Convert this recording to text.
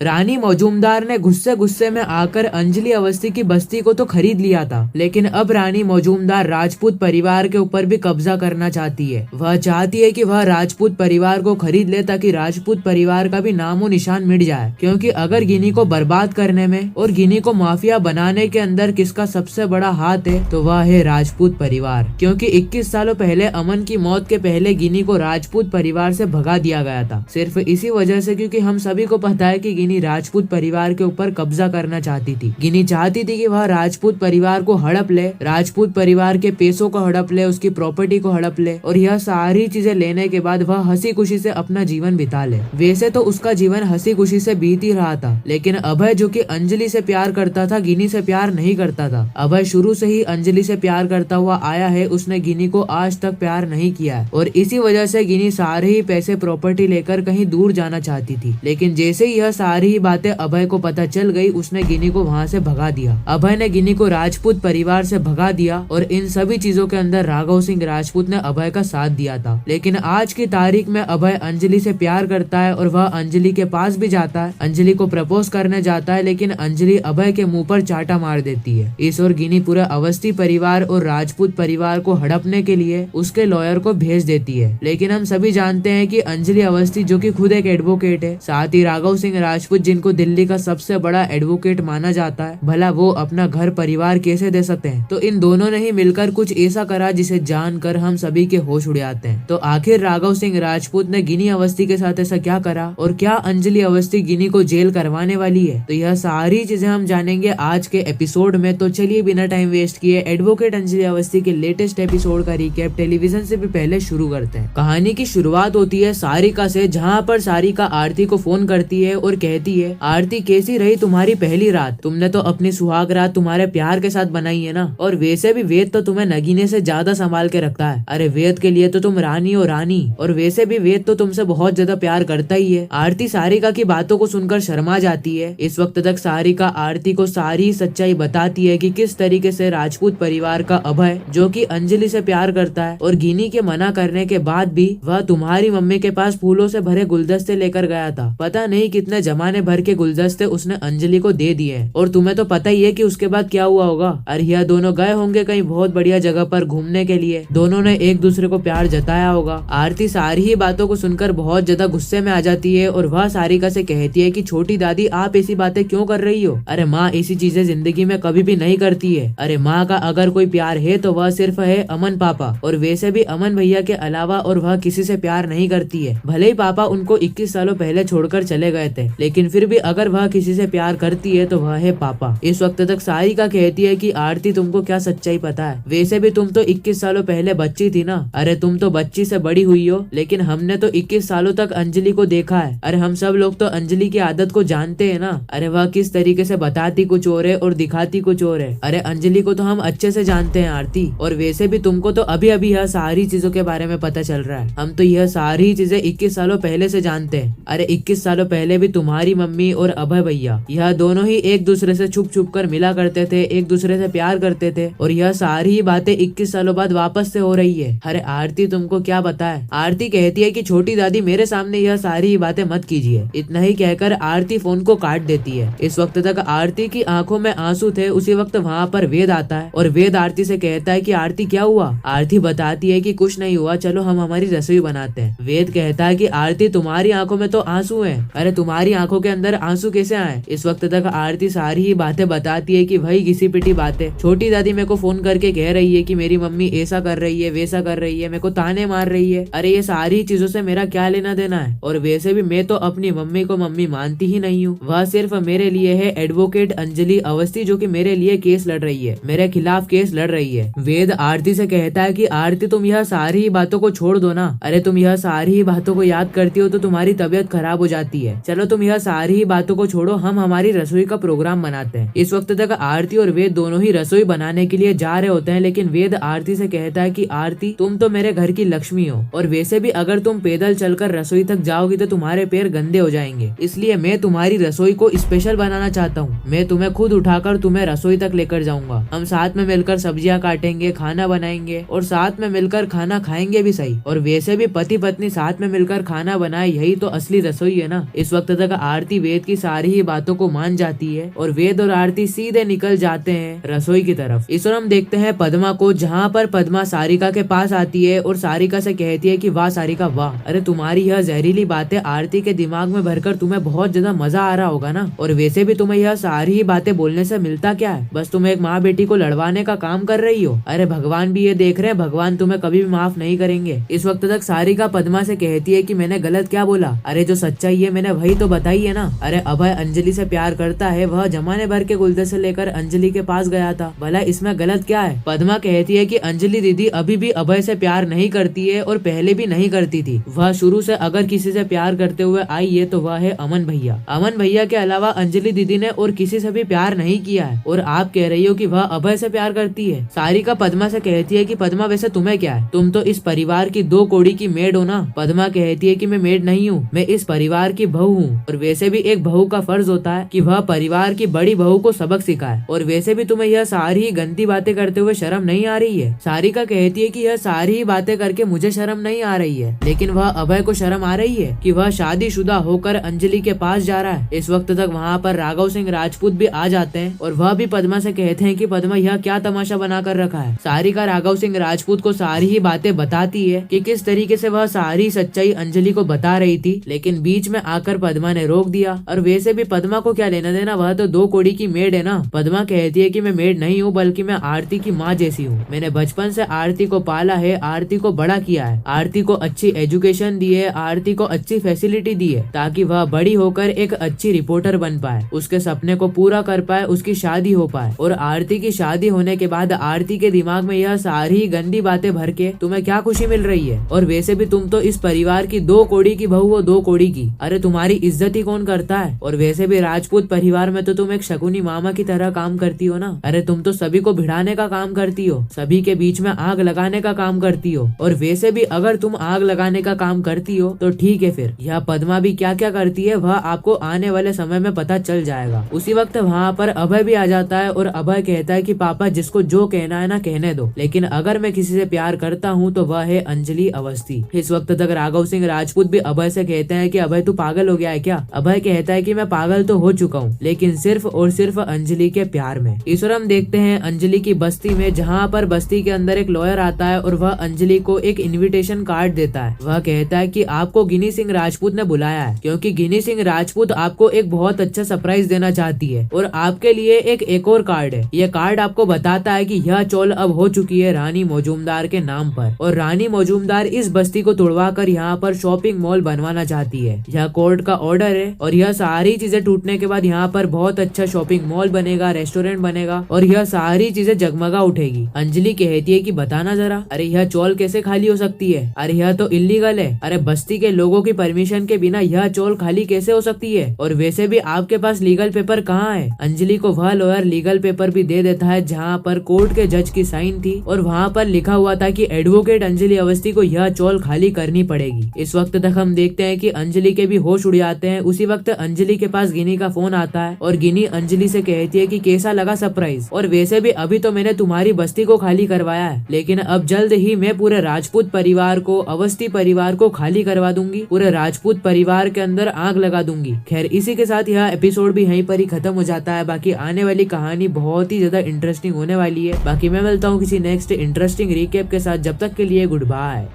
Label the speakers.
Speaker 1: रानी मौजूमदार ने गुस्से गुस्से में आकर अंजलि अवस्थी की बस्ती को तो खरीद लिया था, लेकिन अब रानी मौजूमदार राजपूत परिवार के ऊपर भी कब्जा करना चाहती है। वह चाहती है कि वह राजपूत परिवार को खरीद ले ताकि राजपूत परिवार का भी नामो निशान मिट जाए। क्योंकि अगर गिनी को बर्बाद करने में और गिनी को माफिया बनाने के अंदर किसका सबसे बड़ा हाथ है तो वह है राजपूत परिवार। क्योंकि 21 सालों पहले अमन की मौत के पहले गिनी को राजपूत परिवार से भगा दिया गया था, सिर्फ इसी वजह से क्योंकि हम सभी को पता है कि गिनी राजपूत परिवार के ऊपर कब्जा करना चाहती थी। गिनी चाहती थी कि वह राजपूत परिवार को हड़प ले, राजपूत परिवार के पैसों को हड़प ले, उसकी प्रॉपर्टी को हड़प ले और यह सारी चीजें लेने के बाद वह हंसी खुशी से अपना जीवन बिता ले। वैसे तो उसका जीवन हंसी खुशी से बीत ही रहा था, लेकिन अभय जो कि अंजलि से प्यार करता था, गिनी से प्यार नहीं करता था। अभय शुरू से ही अंजलि से प्यार करता हुआ आया है, उसने गिनी को आज तक प्यार नहीं किया है और इसी वजह से गिनी सारे ही पैसे प्रॉपर्टी लेकर कहीं दूर जाना चाहती थी। लेकिन जैसे ही यह सारी ही बातें अभय को पता चल गई, उसने गिनी को वहाँ से भगा दिया। अभय ने गिनी को राजपूत परिवार से भगा दिया और इन सभी चीजों के अंदर राघव सिंह राजपूत ने अभय का साथ दिया था। लेकिन आज की तारीख में अभय अंजलि से प्यार करता है और वह अंजलि के पास भी जाता है, अंजलि को प्रपोज करने जाता है, लेकिन अंजलि अभय के मुंह पर चाटा मार देती है। इस और गिनी पूरा अवस्थी परिवार और राजपूत परिवार को हड़पने के लिए उसके लॉयर को भेज देती है। लेकिन हम सभी जानते हैं कि अंजलि अवस्थी जो कि खुद एक एडवोकेट है, साथ ही राघव सिंह राजपूत जिनको दिल्ली का सबसे बड़ा एडवोकेट माना जाता है, भला वो अपना घर परिवार कैसे दे सकते हैं। तो इन दोनों ने ही मिलकर कुछ ऐसा करा जिसे जानकर हम सभी के होश उड़ जाते हैं। तो आखिर राघव सिंह राजपूत ने गिनी अवस्थी के साथ ऐसा क्या करा और क्या अंजलि अवस्थी गिनी को जेल करवाने वाली है, तो यह सारी चीजें हम जानेंगे आज के एपिसोड में। तो चलिए बिना टाइम वेस्ट किए एडवोकेट अंजलि अवस्थी के लेटेस्ट एपिसोड का रिकैप टेलीविजन से भी पहले शुरू करते हैं। कहानी की शुरुआत होती है सारिका से, जहाँ पर सारिका आरती को फोन करती है और कहती है, आरती कैसी रही तुम्हारी पहली रात? तुमने तो अपनी सुहाग रात तुम्हारे प्यार के साथ बनाई है ना, और वैसे भी वेद तो तुम्हें नगीने से ज्यादा संभाल के रखता है। अरे वेद के लिए तो तुम रानी हो रानी, और वैसे भी वेद तो तुमसे बहुत ज्यादा प्यार करता ही है। आरती सारिका की बातों को सुनकर शर्मा जाती है। इस वक्त तक सारिका आरती को सारी सच्चाई बताती है कि किस तरीके से राजपूत परिवार का अभय जो कि अंजलि से प्यार करता है और गिनी के मना करने के बाद भी वह तुम्हारी मम्मी के पास फूलों से भरे गुलदस्ते लेकर गया था। पता नहीं कितने जमाने भर के गुलदस्ते उसने अंजलि को दे दिए और तुम्हें तो पता ही है कि उसके बाद क्या हुआ होगा। अरे यह दोनों गए होंगे कहीं बहुत बढ़िया जगह पर घूमने के लिए, दोनों ने एक दूसरे को प्यार जताया होगा। आरती सारी ही बातों को सुनकर बहुत ज्यादा गुस्से में आ जाती है और वह सारिका से कहती है कि छोटी दादी आप ऐसी बातें क्यों कर रही हो? अरे माँ ऐसी चीजें जिंदगी में कभी भी नहीं करती है। अरे माँ का अगर कोई प्यार है तो वह सिर्फ है अमन पापा, और वैसे भी अमन भैया के अलावा और वह किसी से प्यार नहीं करती है। भले ही पापा उनको 21 सालों पहले छोड़कर चले गए थे, लेकिन फिर भी अगर वह किसी से प्यार करती है तो वह है पापा। इस वक्त तक सारिका कहती है कि आरती तुमको क्या सच्चाई पता है? वैसे भी तुम तो 21 सालों पहले बच्ची थी ना। अरे तुम तो बच्ची से बड़ी हुई हो, लेकिन हमने तो 21 सालों तक अंजलि को देखा है। अरे हम सब लोग तो अंजलि की आदत को जानते हैं ना। अरे वह किस तरीके से बताती कुछ और है और दिखाती कुछ और है। अरे अंजलि को तो हम अच्छे से जानते हैं आरती, और वैसे भी तुमको तो अभी अभी यह सारी चीजों के बारे में पता चल रहा है। हम तो यह सारी चीजें 21 सालों पहले से जानते हैं। अरे 21 सालों पहले भी तुम्हारी मम्मी और अभय भैया यह दोनों ही एक दूसरे से छुप छुप कर मिला करते थे, एक दूसरे से प्यार करते थे, और यह सारी ही बातें 21 सालों बाद वापस से हो रही है। अरे आरती तुमको क्या पता है? आरती कहती है कि छोटी दादी मेरे सामने यह सारी ही बातें मत कीजिए। इतना ही कहकर आरती फोन को काट देती है। इस वक्त तक आरती की आंखों में आंसू थे। उसी वक्त वहाँ पर वेद आता है और वेद आरती से कहता है कि आरती क्या हुआ? आरती बताती है कि कुछ नहीं हुआ, चलो हम हमारी रसोई बनाते हैं। वेद कहता है कि आरती तुम्हारी आंखों में तो आंसू हैं। अरे तुम्हारी आंखों के अंदर आंसू कैसे आए? इस वक्त तक आरती सारी ही बातें बताती है कि वही घिसी पिटी बातें। छोटी दादी मेरे को फोन करके कह रही है कि मेरी मम्मी ऐसा कर रही है, वैसा कर रही है, मेरे को ताने मार रही है। अरे ये सारी चीजों से मेरा क्या लेना देना है? और वैसे भी मैं तो अपनी मम्मी को मम्मी मानती ही नहीं हूँ। वह सिर्फ मेरे लिए है एडवोकेट अंजलि अवस्थी जो कि मेरे लिए केस लड़ रही है, मेरे खिलाफ केस लड़ रही है। वेद आरती से कहता है कि आरती तुम यह सारी ही बातों को छोड़ दो ना। अरे तुम यह सारी ही बातों को याद करती हो तो तुम्हारी तबीयत खराब हो जाती है। चलो तुम यह सारी ही बातों को छोड़ो, हम हमारी रसोई का प्रोग्राम बनाते हैं। इस वक्त तक आरती और वेद दोनों ही रसोई बनाने के लिए जा रहे होते हैं, लेकिन वेद आरती से कहता है कि आरती तुम तो मेरे घर की लक्ष्मी हो, और वैसे भी अगर तुम पैदल चलकर रसोई तक जाओगी तो तुम्हारे पैर गंदे हो जाएंगे, इसलिए मैं तुम्हारी रसोई को स्पेशल बनाना चाहता हूँ। मैं तुम्हें खुद उठाकर तुम्हें रसोई तक लेकर जाऊंगा। हम साथ में मिलकर सब्जियां काटेंगे, खाना बनाएंगे और साथ में मिलकर खाना खाएंगे भी सही। और वैसे भी पति पत्नी साथ में मिलकर खाना बनाए यही तो असली रसोई है ना। इस वक्त तक आरती वेद की सारी ही बातों को मान जाती है और वेद और आरती सीधे निकल जाते हैं रसोई की तरफ। इस और हम देखते हैं पद्मा को, जहाँ पर पद्मा सारिका के पास आती है और सारिका से कहती है कि वाह सारिका वाह, अरे तुम्हारी यह जहरीली बातें आरती के दिमाग में भरकर तुम्हें बहुत ज्यादा मजा आ रहा होगा ना, और वैसे भी तुम्हें यह सारी ही बातें बोलने से मिलता क्या है, बस तुम एक माँ बेटी को लड़वाने का काम कर रही हो। अरे भगवान भी ये देख रहे हैं, भगवान तुम्हें कभी भी माफ नहीं करेंगे। इस वक्त तक सारिका पद्मा से कहती है कि मैंने गलत क्या बोला, अरे जो सच्चाई है मैंने वही तो बताई है ना। अरे अभय अंजलि से प्यार करता है, वह जमाने भर के गुलदस्ते लेकर अंजलि के पास गया था, भला इसमें गलत क्या है। पद्मा कहती है कि अंजलि दीदी अभी भी अभय से प्यार नहीं करती है और पहले भी नहीं करती थी, वह शुरू से अगर किसी से प्यार करते हुए आई है तो वह है अमन भैया। अमन भैया के अलावा अंजलि दीदी ने और किसी से भी प्यार नहीं किया है, और आप कह रही हो कि वह अभय से प्यार करती है। सारिका पद्मा से कहती है कि पद्मा वैसे तुम्हें क्या है, तुम तो इस परिवार की 2 कौड़ी की मेड हो ना। पद्मा कहती है कि मैं मेड नहीं हूँ, मैं इस परिवार की बहू हूँ, और वैसे भी एक बहू का फर्ज होता है कि वह परिवार की बड़ी बहू को सबक सिखाए, और वैसे भी तुम्हें यह सारी गंदी बातें करते हुए शर्म नहीं आ रही है। सारिका कहती है कि यह सारी बातें करके मुझे शर्म नहीं आ रही है, लेकिन वह अभय को शर्म आ रही है कि वह शादीशुदा होकर अंजलि के पास जा रहा है। इस वक्त तक वहाँ पर राघव सिंह राजपूत भी आ जाते हैं और वह भी पद्मा से कहते हैं कि पद्मा यह क्या तमाशा बना कर रखा है। सारिका राघव सिंह राजपूत को सारी ही बातें बताती है कि किस तरीके से वह सारी सच्चाई अंजलि को बता रही थी, लेकिन बीच में आकर पद्मा ने रोक दिया। और वैसे भी पद्मा को क्या लेना देना, वह तो 2 कौड़ी की मेड है ना। पद्मा कहती है कि मैं मेड नहीं हूँ, बल्कि मैं आरती की माँ जैसी हूँ। मैंने बचपन से आरती को पाला है, आरती को बड़ा किया है, आरती को अच्छी एजुकेशन दी है, आरती को अच्छी फैसिलिटी दी है ताकि वह बड़ी होकर एक अच्छी रिपोर्टर बन पाए, उसके सपने को पूरा कर पाए, उसकी शादी हो पाए। और आरती की शादी होने के बाद आरती के दिमाग में यह सारी गंदी बातें भर के तुम्हें क्या खुशी मिल रही है। और वैसे भी तुम तो इस परिवार की 2 कौड़ी की बहू हो, 2 कौड़ी की। अरे तुम्हारी इज्जत ही कौन करता है। और वैसे भी राजपूत परिवार में तो तुम एक शकुनी मामा की तरह काम करती हो ना। अरे तुम तो सभी को भिड़ाने का काम करती हो, सभी के बीच में आग लगाने का काम करती हो। और वैसे भी अगर तुम आग लगाने का काम करती हो तो ठीक है, फिर यह पद्मा भी क्या क्या करती है वह आपको आने वाले समय में पता चल जाएगा। उसी वक्त वहाँ पर अभय भी आ जाता है और अभय कहता है कि पापा जिसको जो कहना है ना कहने दो, लेकिन अगर मैं किसी से प्यार करता हूँ तो वह है अंजलि अवस्थी। इस वक्त तक राघव सिंह राजपूत भी अभय से कहते हैं कि अभय तू पागल हो गया है क्या। अभय कहता है कि मैं पागल तो हो चुका हूँ, लेकिन सिर्फ और सिर्फ अंजलि के प्यार में। इस और हम देखते हैं अंजलि की बस्ती में, जहाँ पर बस्ती के अंदर एक लॉयर आता है और वह अंजलि को एक इन्विटेशन कार्ड देता है। वह कहता है कि आपको गिनी सिंह राजपूत ने बुलाया है, क्योंकि गिनी सिंह राजपूत आपको एक बहुत अच्छा सरप्राइज देना चाहती है, और आपके लिए एक और कार्ड है। यह कार्ड आपको बताता है कि यह चौल अब हो चुकी है रानी मौजूमदार के नाम पर, और रानी मौजूमदार इस बस्ती को तोड़वा कर यहाँ पर शॉपिंग मॉल बनवाना चाहती है। यह कोर्ट का ऑर्डर है, और यह सारी चीजें टूटने के बाद यहाँ पर बहुत अच्छा शॉपिंग मॉल बनेगा, रेस्टोरेंट बनेगा, और यह सारी चीजें जगमगा उठेगी। अंजलि कहती है कि बताना जरा, अरे यह चौल कैसे खाली हो सकती है, अरे यह तो इलीगल है, अरे बस्ती के लोगों की परमिशन के बिना यह चौल खाली कैसे हो सकती है, और वैसे भी आपके पास लीगल पेपर कहाँ है। अंजलि को वह लॉयर लीगल पेपर भी दे देता है जहाँ पर कोर्ट के जज की साइन थी, और वहाँ पर लिखा हुआ था कि एडवोकेट अंजलि अवस्थी को यह चौल खाली करनी पड़ेगी। इस वक्त तक हम देखते हैं कि अंजलि के भी होश उड़ जाते हैं। उसी वक्त अंजलि के पास गिनी का फोन आता है, और गिनी अंजलि से कहती है कि कैसा लगा सरप्राइज, और वैसे भी अभी तो मैंने तुम्हारी बस्ती को खाली करवाया है, लेकिन अब जल्द ही मैं पूरे राजपूत परिवार को, अवस्थी परिवार को खाली करवा दूंगी, पूरे राजपूत परिवार के अंदर आग लगा दूंगी। खैर इसी के साथ यह एपिसोड भी यहीं पर ही खत्म हो जाता है। बाकी आने वाली कहानी बहुत ही ज्यादा इंटरेस्टिंग होने वाली है। बाकी मैं मिलता हूँ किसी नेक्स्ट इंटरेस्टिंग रिकैप के साथ, जब तक के लिए गुड बाय।